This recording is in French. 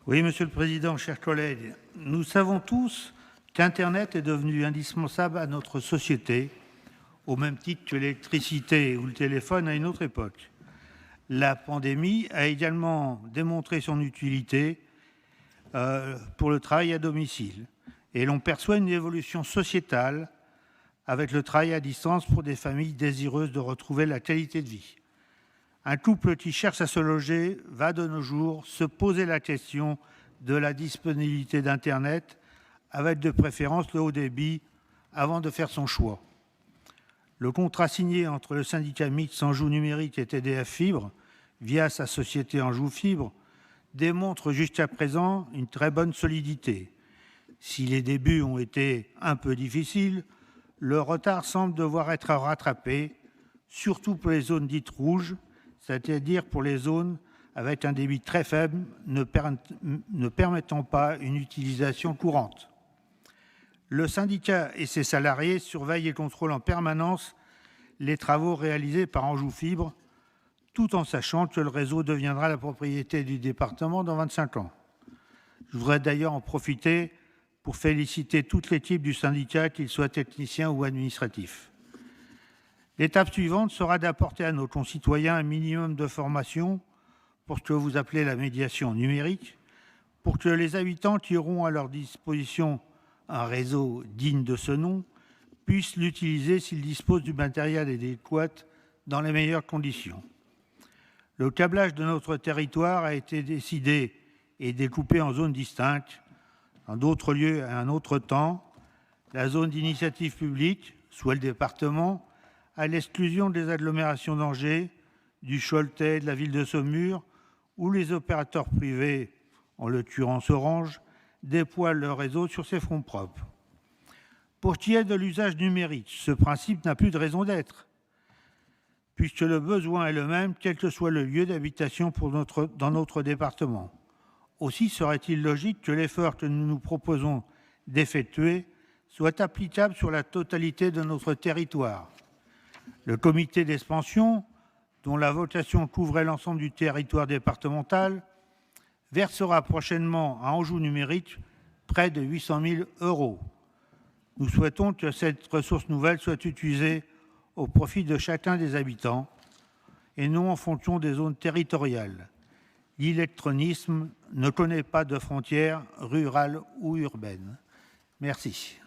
Oui, Monsieur le Président, chers collègues, nous savons tous qu'Internet est devenu indispensable à notre société, au même titre que l'électricité ou le téléphone à une autre époque. La pandémie a également démontré son utilité pour le travail à domicile. Et l'on perçoit une évolution sociétale avec le travail à distance pour des familles désireuses de retrouver la qualité de vie. Un couple qui cherche à se loger va de nos jours se poser la question de la disponibilité d'Internet, avec de préférence le haut débit, avant de faire son choix. Le contrat signé entre le syndicat mixte Anjou Numérique et TDF Fibre, via sa société Anjou Fibre, démontre jusqu'à présent une très bonne solidité. Si les débuts ont été un peu difficiles, le retard semble devoir être rattrapé, surtout pour les zones dites rouges, c'est-à-dire pour les zones avec un débit très faible ne permettant pas une utilisation courante. Le syndicat et ses salariés surveillent et contrôlent en permanence les travaux réalisés par Anjou Fibre, tout en sachant que le réseau deviendra la propriété du département dans 25 ans. Je voudrais d'ailleurs en profiter pour féliciter toute l'équipe du syndicat, qu'ils soient techniciens ou administratifs. L'étape suivante sera d'apporter à nos concitoyens un minimum de formation pour ce que vous appelez la médiation numérique, pour que les habitants qui auront à leur disposition un réseau digne de ce nom puissent l'utiliser s'ils disposent du matériel adéquat dans les meilleures conditions. Le câblage de notre territoire a été décidé et découpé en zones distinctes, en d'autres lieux à un autre temps. La zone d'initiative publique, soit le département, à l'exclusion des agglomérations d'Angers, du Choletais, de la ville de Saumur, où les opérateurs privés, en l'occurrence Orange, déploient leur réseau sur ses fonds propres. Pour ce qui est de l'usage numérique, ce principe n'a plus de raison d'être, puisque le besoin est le même, quel que soit le lieu d'habitation dans notre département. Aussi serait-il logique que l'effort que nous nous proposons d'effectuer soit applicable sur la totalité de notre territoire. Le comité d'expansion, dont la vocation couvrait l'ensemble du territoire départemental, versera prochainement à Anjou Numérique près de 800 000 €. Nous souhaitons que cette ressource nouvelle soit utilisée au profit de chacun des habitants et non en fonction des zones territoriales. L'électronisme ne connaît pas de frontières rurales ou urbaines. Merci.